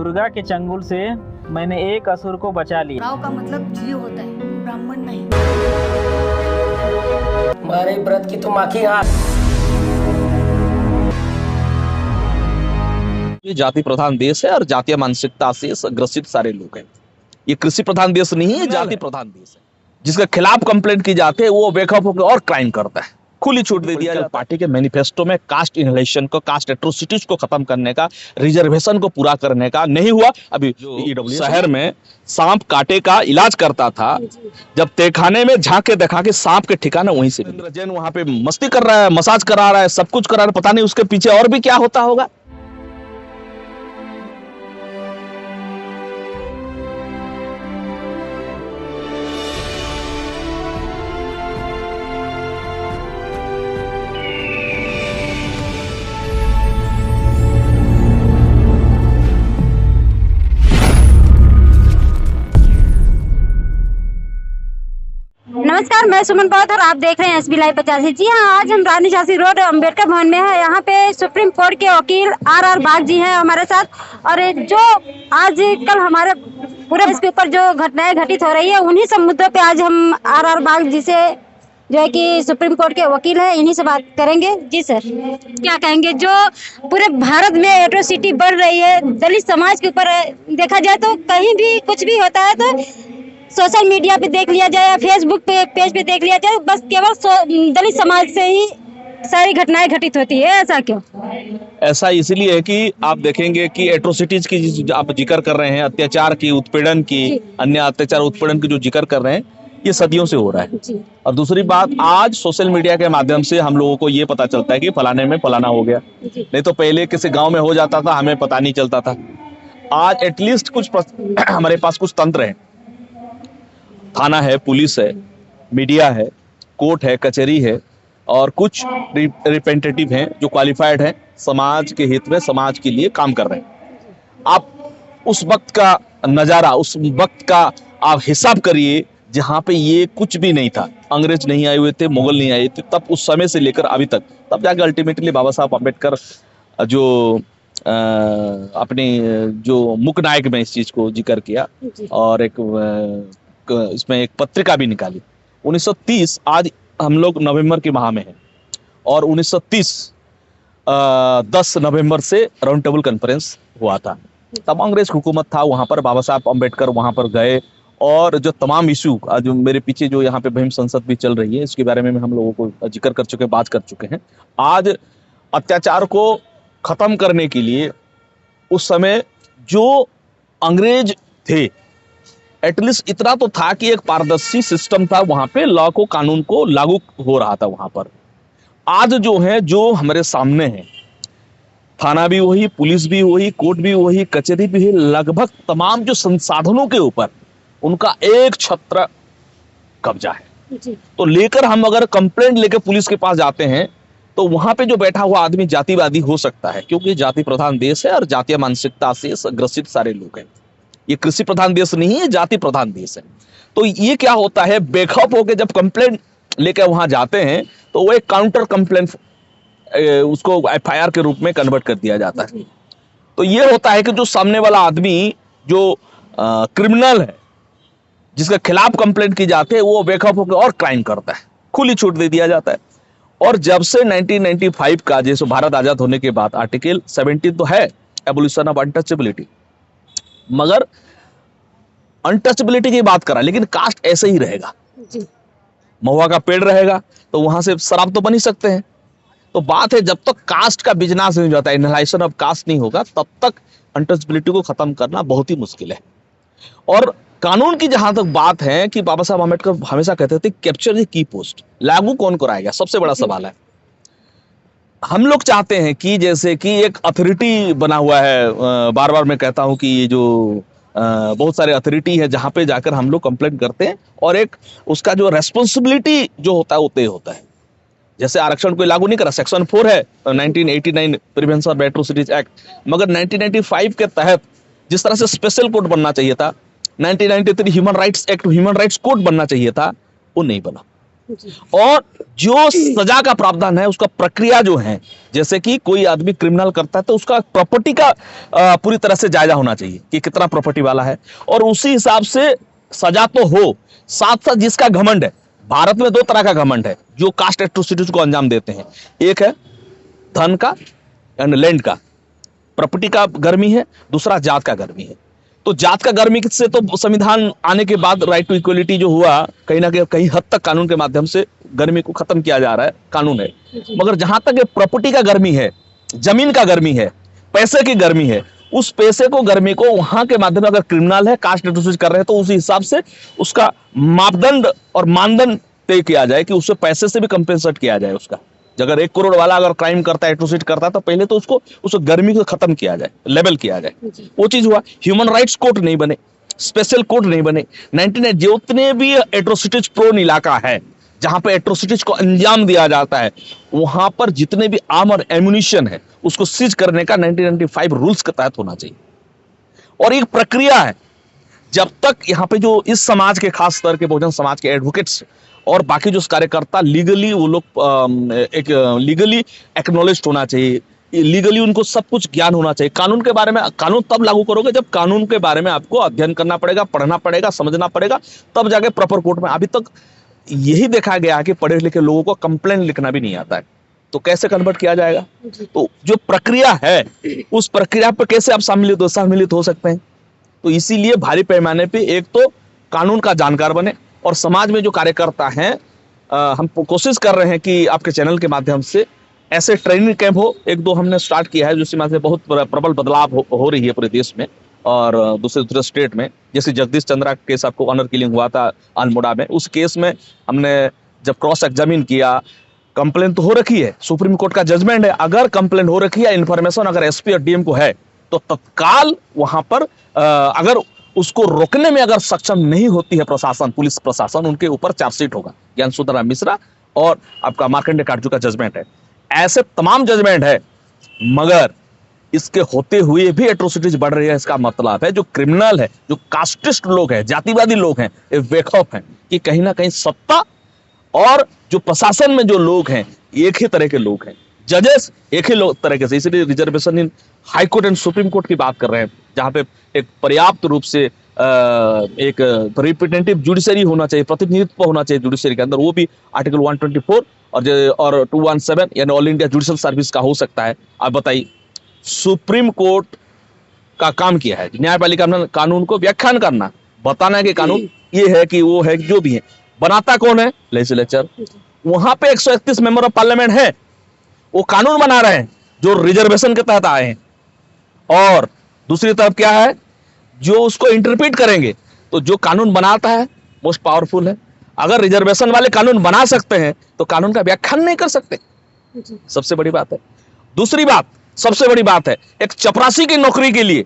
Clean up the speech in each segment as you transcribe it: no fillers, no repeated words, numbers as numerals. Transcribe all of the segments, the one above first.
दुर्गा के चंगुल से मैंने एक असुर को बचा लिया। राव का मतलब जीव होता है, ब्राह्मण नहीं। तुम्हारे व्रत की तो माखी हाथ। ये जाति प्रधान देश है और जातीय मानसिकता से ग्रसित सारे लोग हैं। ये कृषि प्रधान देश नहीं है, जाति प्रधान देश है। जिसके खिलाफ कंप्लेंट की जाती है वो बेखौफ होकर और क्राइम करता है। खुली छूट दे दिया जाता है। पार्टी के मैनिफेस्टो में कास्ट इनहेलेशन को, कास्ट एट्रोसिटीज को खत्म करने का, रिजर्वेशन को पूरा करने का नहीं हुआ। अभी जो शहर में सांप काटे का इलाज करता था, जब तहखाने में झांके देखा के सांप के ठिकाने वहीं से जैन वहां पे मस्ती कर रहा है, मसाज करा रहा है, सब कुछ करा रहा है, पता नहीं उसके पीछे और भी क्या होता होगा। नमस्कार, मैं सुमन पौध और आप देख रहे हैं SB लाइव 85। जी हाँ, आज हम रानी झांसी रोड अम्बेडकर भवन में है। यहाँ पे सुप्रीम कोर्ट के वकील RR बाग जी हैं हमारे साथ। और जो आज कल हमारे पूरे इसके ऊपर जो घटनाएं घटित हो रही है, उन्हीं सब मुद्दों पे आज हम RR बाग जी से, जो है कि सुप्रीम कोर्ट के वकील है, इन्हीं से बात करेंगे। जी सर, क्या कहेंगे? जो पूरे भारत में एट्रोसिटी बढ़ रही है दलित समाज के ऊपर, देखा जाए तो कहीं भी कुछ भी होता है तो सोशल मीडिया पे देख लिया जाए या फेसबुक पे पेज पे देख लिया जाए, बस केवल दलित समाज से ही सारी घटनाएं घटित होती है। ऐसा क्यों? ऐसा इसलिए है कि आप देखेंगे कि एट्रोसिटीज की जो आप जिक्र कर रहे हैं, अत्याचार की, उत्पीड़न की, अन्य अत्याचार उत्पीड़न की जो जिक्र कर रहे हैं, ये सदियों से हो रहा है। और दूसरी बात, आज सोशल मीडिया के माध्यम से हम लोगों को ये पता चलता है कि फलाने में फलाना हो गया। नहीं तो पहले किसी गाँव में हो जाता था, हमें पता नहीं चलता था। आज एटलीस्ट कुछ हमारे पास कुछ तंत्र है, थाना है, पुलिस है, मीडिया है, कोर्ट है, कचहरी है, और कुछ रिप्रेजेंटेटिव हैं जो क्वालिफाइड हैं, समाज के हित में, समाज के लिए काम कर रहे हैं। आप उस वक्त का नजारा, उस वक्त का आप हिसाब करिए जहां पे ये कुछ भी नहीं था, अंग्रेज नहीं आए हुए थे, मुगल नहीं आए थे, तब उस समय से लेकर अभी तक, तब जाके अल्टीमेटली बाबा साहब अम्बेडकर जो अपनी जो मुख्य नायक में इस चीज को जिक्र किया और एक इसमें एक पत्रिका भी निकाली। 1930, आज हम लोग नवंबर के माह में हैं, और 1930 10 नवंबर से राउंड टेबल कॉन्फ्रेंस हुआ था। तब अंग्रेज हुकूमत था, वहां पर बाबा साहब अम्बेडकर वहां पर गए, और जो तमाम इशू, जो मेरे पीछे जो यहाँ पे भीम संसद भी चल रही है, इसके बारे में हम लोगों को जिक्र कर चुके, बात कर चुके हैं। आज अत्याचार को खत्म करने के लिए उस समय जो अंग्रेज थे, एटलीस्ट इतना तो था कि एक पारदर्शी सिस्टम था, वहां पे लॉ को, कानून को लागू हो रहा था वहां पर। आज जो है, जो हमारे सामने है, थाना भी वही, पुलिस भी वही, कोर्ट भी वही, कचहरी भी है, लगभग तमाम जो संसाधनों के ऊपर उनका एक छत्र कब्जा है। तो लेकर हम अगर कंप्लेंट लेकर पुलिस के पास जाते हैं तो वहां पे जो बैठा हुआ आदमी जातिवादी हो सकता है, क्योंकि जाति प्रधान देश है और जातीय मानसिकता से ग्रसित सारे लोग हैं। ये कृषि प्रधान देश नहीं है, जाति प्रधान देश है। तो ये क्या होता है, बेखौफ होकर जब कंप्लेंट लेकर वहां जाते हैं तो वो एक काउंटर कंप्लेंट, उसको FIR के रूप में कन्वर्ट कर दिया जाता है। तो ये होता है कि जो सामने वाला आदमी जो क्रिमिनल है, जिसके खिलाफ कंप्लेंट की जाती है, वो बेखौफ होकर और क्राइम करता है, खुली छूट दे दिया जाता है। और जब से 1995 का, जैसे भारत आजाद होने के बाद, आर्टिकल 17 तो है, एबोलिशन ऑफ अनटचेबिलिटी, मगर अनटचेबिलिटी की बात करा, लेकिन कास्ट ऐसे ही रहेगा। महुआ का पेड़ रहेगा तो वहां से शराब तो बन ही सकते हैं। तो बात है, जब तक कास्ट का बिजनेस नहीं हो जाता, इनहेलेशन ऑफ कास्ट नहीं होगा, तब तक अनटचेबिलिटी को खत्म करना बहुत ही मुश्किल है। और कानून की जहां तक बात है कि बाबा साहब अम्बेडकर हमेशा कहते थे, कैप्चर द की पोस्ट, लागू कौन कराएगा, सबसे बड़ा सवाल है। हम लोग चाहते हैं कि जैसे कि एक अथॉरिटी बना हुआ है, बार बार मैं कहता हूं कि ये जो बहुत सारे अथॉरिटी है जहां पे जाकर हम लोग कंप्लेंट करते हैं, और एक उसका जो रेस्पॉन्सिबिलिटी जो होता है वो तय होता है। जैसे आरक्षण को लागू नहीं करा, सेक्शन 4 है 1989 प्रिवेंशन ऑफ एट्रोसिटीज एक्ट, मगर 1995 के तहत जिस तरह से स्पेशल कोर्ट बनना चाहिए था, 1993 human rights act, human rights court बनना चाहिए था, वो नहीं बना। और जो सजा का प्रावधान है उसका प्रक्रिया जो है, जैसे कि कोई आदमी क्रिमिनल करता है तो उसका प्रॉपर्टी का पूरी तरह से जायजा होना चाहिए कि कितना प्रॉपर्टी वाला है, और उसी हिसाब से सजा तो हो। साथ साथ जिसका घमंड है, भारत में दो तरह का घमंड है जो कास्ट एट्रोसिटीज को अंजाम देते हैं, एक है धन का एंड लैंड का, प्रॉपर्टी का गर्मी है, दूसरा जात का गर्मी है। तो जात का गर्मी से तो संविधान आने के बाद राइट टू इक्वलिटी जो हुआ, कहीं ना कहीं हद तक कानून के माध्यम से गर्मी को खत्म किया जा रहा है, कानून है। मगर जहां तक ये प्रॉपर्टी का गर्मी है, जमीन का गर्मी है, पैसे की गर्मी है, उस पैसे को गर्मी को वहां के माध्यम से अगर क्रिमिनल है, कास्ट एट्रोसिटी कर रहे हैं, तो उसी हिसाब से उसका मापदंड और मानदंड तय किया जाए कि उससे पैसे से भी कंपेंसेट किया जाए उसका। अगर 1 करोड़ वाला अगर क्राइम करता है, एट्रोसिटी करता है, तो पहले तो उसको गर्मी को खत्म किया जाए, लेवल किया जाए। वो चीज हुआ। ह्यूमन राइट्स कोर्ट नहीं बने, स्पेशल कोर्ट नहीं बने। 99 जितने भी एट्रोसिटीज प्रोन इलाका है जहां पे एट्रोसिटीज को अंजाम दिया जाता है, वहां पर जितने भी आर्म और एम्युनिशन है उसको सीज करने का 1995 रूल्स के तहत होना चाहिए। और एक प्रक्रिया है, जब तक यहाँ पे जो इस समाज के, खास स्तर के बहुजन समाज के एडवोकेट्स और बाकी जो कार्यकर्ता लीगली, वो लोग एक लीगली एक्नॉलेज्ड होना चाहिए, लीगली उनको सब कुछ ज्ञान होना चाहिए कानून के बारे में। कानून तब लागू करोगे जब कानून के बारे में आपको अध्ययन करना पड़ेगा, पढ़ना पड़ेगा, समझना पड़ेगा, तब जाके प्रॉपर कोर्ट में। अभी तक यही देखा गया कि पढ़े लिखे लोगों को कंप्लेंट लिखना भी नहीं आता है, तो कैसे कन्वर्ट किया जाएगा? तो जो प्रक्रिया है, उस प्रक्रिया पर कैसे आप सम्मिलित हो सकते हैं? तो इसीलिए भारी पैमाने पे एक तो कानून का जानकार बने, और समाज में जो कार्यकर्ता हैं, हम कोशिश कर रहे हैं कि आपके चैनल के माध्यम से ऐसे ट्रेनिंग कैंप हो। 1-2 हमने स्टार्ट किया है, जिसमें से बहुत प्रबल बदलाव हो रही है पूरे देश में और दूसरे स्टेट में। जैसे जगदीश चंद्रा केस, आपको ऑनर किलिंग हुआ था अल्मोड़ा में, उस केस में हमने जब क्रॉस एग्जामिन किया, कंप्लेन तो हो रखी है, सुप्रीम कोर्ट का जजमेंट है, अगर कंप्लेन हो रखी है, इन्फॉर्मेशन अगर एसपी और डीएम को है, तो तत्काल वहां पर अगर उसको रोकने में अगर सक्षम नहीं होती है प्रशासन, पुलिस प्रशासन, उनके ऊपर चार्जशीट होगा। ज्ञान सुंदरराम मिश्रा और आपका मार्कंडेय काटजू का जजमेंट है। ऐसे तमाम जजमेंट है, मगर इसके होते हुए भी एट्रोसिटीज बढ़ रही है। इसका मतलब है जो क्रिमिनल है, जो कास्टिस्ट लोग हैं, जातिवादी लोग हैं, ये वेकअप हैं कि कहीं ना कहीं सत्ता और जो प्रशासन में जो लोग हैं, एक ही तरह के लोग हैं, जजेस एक ही तरह से। इसलिए reservation in high court and supreme court की बात कर रहे हैं, जहां पे एक पर्याप्त रूप से एक रिप्रेजेंटेटिव जुडिशरी होना चाहिए, प्रतिनिधित्व होना चाहिए जुडिशरी के अंदर। वो भी आर्टिकल 124 और 217 यानी ऑल इंडिया जुडिशल सर्विस का हो सकता है। आप बताइए, सुप्रीम कोर्ट का काम किया है न्यायपालिका में कानून को व्याख्यान करना, बताना है कि कानून ये है कि वो है, जो भी है। बनाता कौन है? लेजिस्लेचर। वहां पे 131 मेंबर ऑफ पार्लियामेंट है, वो कानून बना रहे हैं जो रिजर्वेशन के तहत आए हैं। और दूसरी तरफ क्या है, जो उसको इंटरप्रेट करेंगे। तो जो कानून बनाता है मोस्ट पावरफुल है। अगर रिजर्वेशन वाले कानून बना सकते हैं तो कानून का व्याख्यान नहीं कर सकते। सबसे बड़ी बात है। दूसरी बात, सबसे बड़ी बात है, एक चपरासी की नौकरी के लिए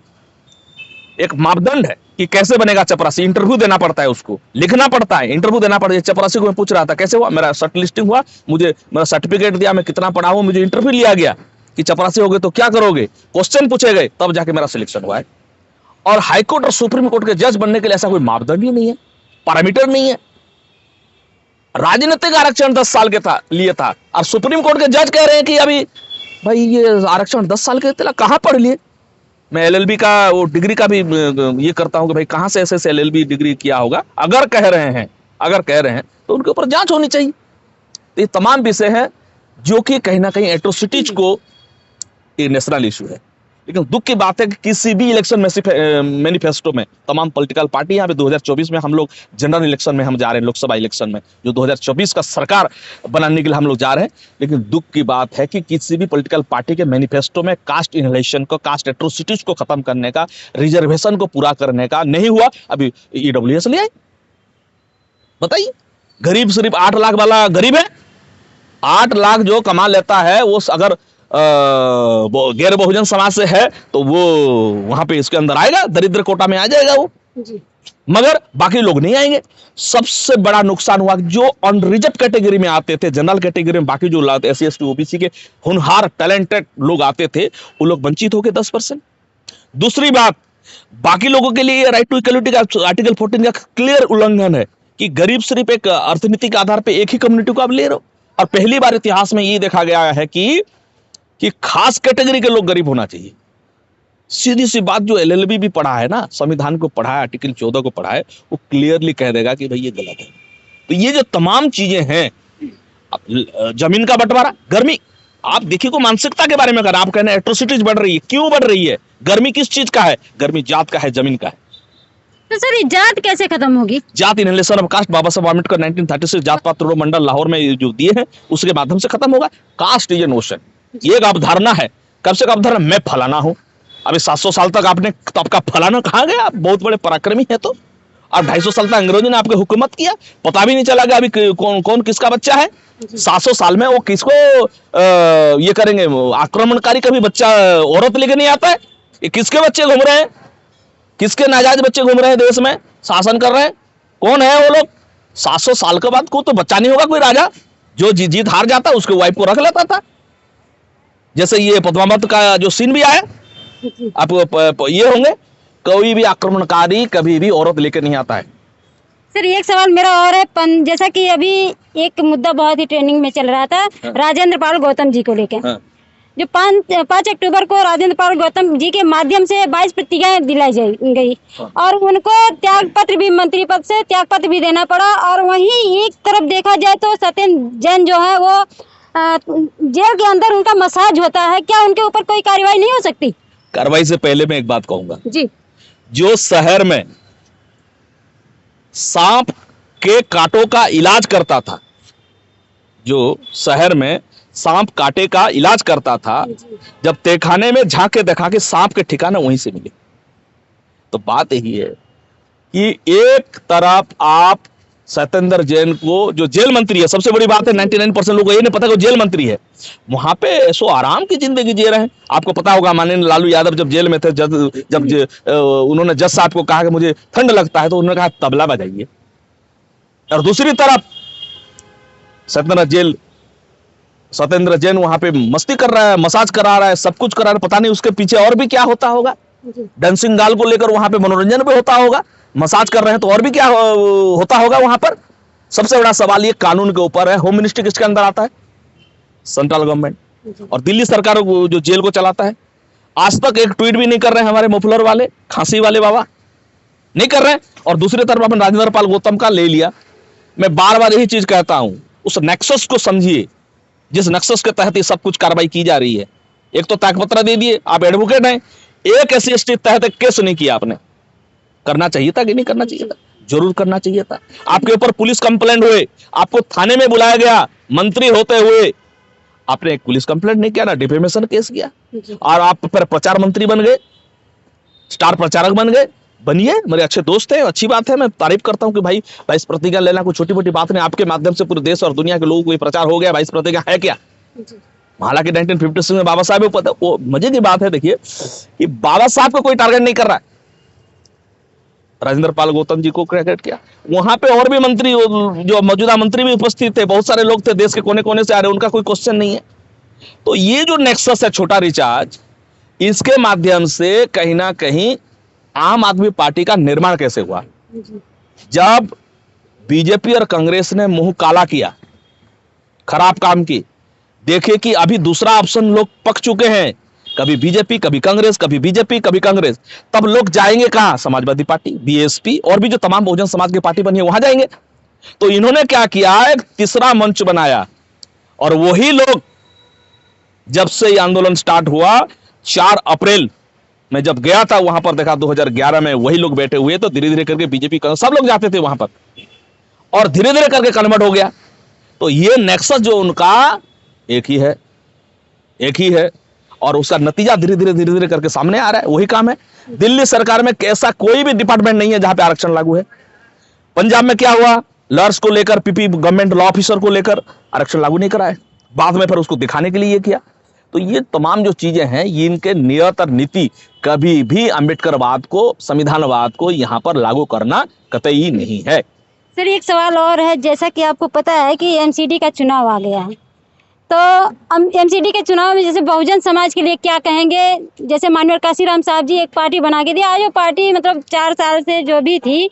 एक मापदंड है कि कैसे बनेगा चपरासी। इंटरव्यू देना पड़ता है, उसको लिखना पड़ता है, इंटरव्यू देना पड़ता है। चपरासी को मैं पूछ रहा था कैसे हुआ, मेरा शॉर्ट लिस्टिंग हुआ, मुझे मेरा सर्टिफिकेट दिया, मैं कितना पढ़ा हूं, मुझे इंटरव्यू लिया गया कि चपरासी हो गए तो क्या करोगे, क्वेश्चन पूछे गए, तब जाके मेरा सिलेक्शन हुआ है। और हाईकोर्ट और सुप्रीम कोर्ट के जज बनने के लिए ऐसा कोई मापदंड ही नहीं है, पैरामीटर नहीं है। राजनीतिक आरक्षण 10 साल के लिए था, और सुप्रीम कोर्ट के जज कह रहे हैं कि अभी भाई ये आरक्षण 10 साल के थे, कहां पढ़ लिए। मैं एलएलबी का वो डिग्री का भी ये करता हूं कि भाई कहां से ऐसे एलएलबी डिग्री किया होगा। अगर कह रहे हैं तो उनके ऊपर जांच होनी चाहिए। तो ये तमाम विषय हैं जो कि कहीं ना कहीं एट्रोसिटीज को एक नेशनल इशू है। लेकिन दुख की बात है कि किसी भी इलेक्शन मैनिफेस्टो में तमाम पॉलिटिकल पार्टी, यहाँ पे 2024 में हम लोग जनरल इलेक्शन में हम जा रहे हैं, लोकसभा इलेक्शन में जो 2024 का सरकार बनाने के लिए हम लोग जा रहे हैं। लेकिन दुख की बात है कि किसी भी पॉलिटिकल पार्टी के मैनिफेस्टो में कास्ट इनहेलेशन को, कास्ट एट्रोसिटीज को खत्म करने का, रिजर्वेशन को पूरा करने का नहीं हुआ। अभी ईडब्ल्यूएस ले आए, बताइए, गरीब सिर्फ 8 लाख वाला गरीब है। 8 लाख जो कमा लेता है वो अगर गैर बहुजन समाज से है तो वो वहां पे इसके अंदर आएगा, दरिद्र कोटा में आ जाएगा वो जी। मगर बाकी लोग नहीं आएंगे। सबसे बड़ा नुकसान हुआ जो अनरिजर्व कैटेगरी में आते थे, जनरल कैटेगरी में बाकी जो SC ST OBC के होनहार टैलेंटेड लोग आते थे, वो लोग वंचित हो गए 10%। दूसरी बात, बाकी लोगों के लिए राइट टू इक्वलिटी का आर्टिकल 14 का क्लियर उल्लंघन है कि गरीब सिर्फ एक अर्थनीति के आधार पे एक ही कम्युनिटी को आप ले रहे हो। और पहली बार इतिहास में ये देखा गया है कि खास कैटेगरी के लोग गरीब होना चाहिए। सीधी सी बात, जो एलएलबी भी पढ़ा है ना, संविधान को पढ़ा है, आर्टिकल 14 को पढ़ा है, वो क्लियरली कह देगा कि भाई ये गलत है। तो ये जो तमाम चीजें हैं, जमीन का बंटवारा, गर्मी, आप देखिए को मानसिकता के बारे में अगर आप कहना एट्रोसिटीज बढ़ रही है, क्यों बढ़ रही है? गर्मी किस चीज का है? गर्मी जात का है, जमीन का है। तो सर ये जात कैसे खत्म होगी? जात इनहेलेशन ऑफ कास्ट बाबा साहब अम्बेडकर 1936 जात पात मंडल लाहौर में जो दिए हैं उसके माध्यम से खत्म होगा। कास्ट इज ए नोशन, ये एक अवधारणा है। कब से अवधारणा? मैं फलाना हूं। अभी 700 साल तक आपने तो आपका फलाना कहाँ गया? आप बहुत बड़े पराक्रमी है तो। और 250 साल तक अंग्रेजों ने आपके हुकूमत किया, पता भी नहीं चला गया अभी कौन कौन किसका बच्चा है। 700 साल में वो किसको ये करेंगे? आक्रमणकारी का भी बच्चा औरत लेके नहीं आता है। ये किसके बच्चे घूम रहे हैं? किसके नाजायज बच्चे घूम रहे हैं देश में, शासन कर रहे हैं? कौन है वो लोग? 700 साल के बाद को तो बच्चा नहीं होगा कोई राजा। जो जीत हार जाता उसके वाइफ को रख लेता था। जैसे ये पद्मावत का जो सीन भी आया, आपको ये होंगे, कोई भी आक्रमणकारी कभी भी औरत लेकर नहीं आता है। सर एक सवाल मेरा और है, जैसा कि अभी एक मुद्दा बहुत ही ट्रेंडिंग में चल रहा था, राजेंद्र पाल गौतम जी को लेकर। जो 5 अक्टूबर को राजेंद्र पाल गौतम जी के माध्यम से 22 प्रतिज्ञाएं दिलाई गई और उनको त्याग पत्र भी, मंत्री पद से त्याग पत्र भी देना पड़ा। और वहीं एक तरफ देखा जाए तो सत्येंद्र जैन जो है वो जेल के अंदर उनका मसाज होता है। क्या उनके ऊपर कोई कार्रवाई नहीं हो सकती? कार्रवाई से पहले मैं एक बात कहूंगा जी, जो शहर में सांप के कांटों का इलाज करता था, जो शहर में सांप कांटे का इलाज करता था, जब तहखाने में झांक के देखा कि सांप के ठिकाने वहीं से मिले। तो बात यही है कि एक तरफ आप सत्येंद्र जैन को, जो जेल मंत्री है, सबसे बड़ी बात है 99% लोगों को ये नहीं पता कि वो जेल मंत्री है, वहां पे ऐसो आराम की जिंदगी जी रहे हैं। आपको पता होगा माननीय लालू यादव जब जेल में थे, जब उन्होंने जज साहब को कहा कि मुझे ठंड लगता है, तो उन्होंने कहा तबला बजाइए। और दूसरी तरफ सत्येंद्र जैन वहां पे मस्ती कर रहा है, मसाज करा रहा है, सब कुछ करा रहा है। पता नहीं उसके पीछे और भी क्या होता होगा। डांसिंग गाल को लेकर वहां पे मनोरंजन भी होता होगा, मसाज कर रहे हैं तो और भी क्या होता होगा वहां पर। सबसे बड़ा सवाल ये कानून के ऊपर है। होम मिनिस्ट्री किसके अंदर आता है? Central government. और दिल्ली सरकार जो जेल को चलाता है, आज तक एक ट्वीट भी नहीं कर रहे हैं हमारे मुफलर वाले, खांसी वाले बाबा नहीं कर रहे हैं। और दूसरी तरफ अपन राजेंद्र पाल गौतम का ले लिया। मैं बार बार यही चीज कहता हूं, उस नेक्सस को समझिए जिस नेक्सस के तहत ये सब कुछ कार्रवाई की जा रही है। एक तो त्यागपत्र दे दिए, आप एडवोकेट हैं, एक SC/ST तहत केस नहीं किया आपने। करना चाहिए था कि नहीं करना चाहिए था? जरूर करना चाहिए था। आपके ऊपर पुलिस कंप्लेंट हुए, आपको थाने में बुलाया गया, मंत्री होते हुए आपने एक पुलिस कंप्लेंट नहीं किया ना, डिफेमेशन केस किया। और आप फिर प्रचार मंत्री बन गए, स्टार प्रचारक बन गए। बनिए, मेरे अच्छे दोस्त हैं, अच्छी बात है, मैं तारीफ करता हूं कि भाई 22 प्रतिज्ञा लेना कोई छोटी मोटी बात नहीं। आपके माध्यम से पूरे देश और दुनिया के लोगों को ये प्रचार हो गया 22 प्रतिज्ञा है क्या। हालांकि 1956 में बाबा साहब पता, वो मजे की बात है देखिए कि बाबा साहब को कोई टारगेट नहीं कर रहा है, राजेंद्र पाल गौतम जी को टारगेट किया। वहां पे और भी मंत्री, जो मौजूदा मंत्री भी उपस्थित थे, बहुत सारे लोग थे, देश के कोने कोने से आ रहे, उनका कोई क्वेश्चन नहीं है। तो ये जो नेक्सस है, छोटा रिचार्ज, इसके माध्यम से कहीं ना कहीं आम आदमी पार्टी का निर्माण कैसे हुआ। जब बीजेपी और कांग्रेस ने मुंह काला किया, खराब काम की, देखे कि अभी दूसरा ऑप्शन लोग पक चुके हैं, कभी बीजेपी कभी कांग्रेस, कभी बीजेपी कभी कांग्रेस, तब लोग जाएंगे कहां? समाजवादी पार्टी, बीएसपी और भी जो तमाम बहुजन समाज की पार्टी बनी है वहां जाएंगे। तो इन्होंने क्या किया, एक तीसरा मंच बनाया। और वही लोग, जब से ये आंदोलन स्टार्ट हुआ 4 अप्रैल मैं जब गया था वहां पर, देखा 2011 में वही लोग बैठे हुए, तो धीरे धीरे करके बीजेपी सब लोग जाते थे वहां पर, और धीरे धीरे करके कन्वर्ट हो गया। तो ये नेक्सस जो उनका एक ही है और उसका नतीजा धीरे धीरे करके सामने आ रहा है। वही काम है। दिल्ली सरकार में ऐसा कोई भी डिपार्टमेंट नहीं है जहां पे आरक्षण लागू है। पंजाब में क्या हुआ, लॉयर्स को लेकर, पीपी गवर्नमेंट लॉ ऑफिसर को लेकर आरक्षण लागू नहीं कराया, बाद में फिर उसको दिखाने के लिए ये किया। तो ये तमाम जो चीजें हैं, ये इनके नियत और नीति कभी भी अम्बेडकरवाद को, संविधानवाद को यहाँ पर लागू करना कतई नहीं है। सर एक सवाल और है, जैसा कि आपको पता है कि एमसीडी का चुनाव आ गया है, तो एमसीडी के चुनाव में जैसे बहुजन समाज के लिए क्या कहेंगे? जैसे माननीय काशीराम साहब जी एक पार्टी बना के दी, आज वो पार्टी मतलब 4 साल से जो भी थी,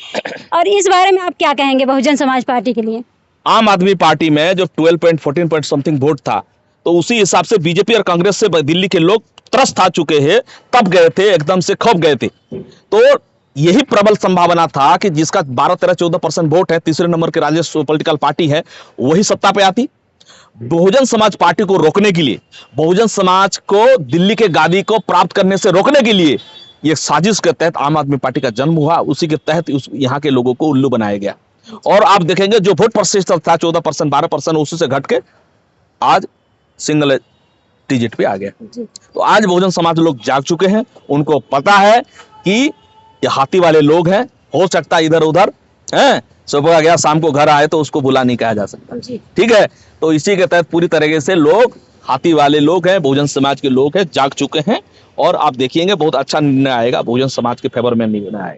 और इस बारे में आप क्या कहेंगे बहुजन समाज पार्टी के लिए? आम आदमी पार्टी में जो 12.14 समथिंग वोट था, तो उसी हिसाब से बीजेपी और कांग्रेस से दिल्ली के लोग त्रस्त आ चुके हैं, तब गए थे, एकदम से खप गए थे। तो यही प्रबल संभावना था कि जिसका 12, 13, 14% वोट है, तीसरे नंबर के राजस्व पॉलिटिकल पार्टी है, वही सत्ता पे आती। बहुजन समाज पार्टी को रोकने के लिए, बहुजन समाज को दिल्ली के गादी को प्राप्त करने से रोकने के लिए ये साजिश के तहत आम आदमी पार्टी का जन्म हुआ। उसी के तहत यहाँ के लोगों को उल्लू बनाया गया। और आप देखेंगे जो वोट प्रतिशत था 14%, 12%, उसी से घट के आज सिंगल डिजिट पे आ गया। तो आज बहुजन समाज लोग जाग चुके हैं, उनको पता है कि ये हाथी वाले लोग हैं, हो सकता है इधर उधर हैं, सुबह गया शाम को घर आए तो उसको बुला नहीं कहा जा सकता। ठीक है, तो इसी के तहत पूरी तरीके से लोग हाथी वाले लोग हैं, बहुजन समाज के लोग हैं, जाग चुके हैं। और आप देखिएंगे बहुत अच्छा निर्णय आएगा, बहुजन समाज के फेवर में निर्णय आएगा।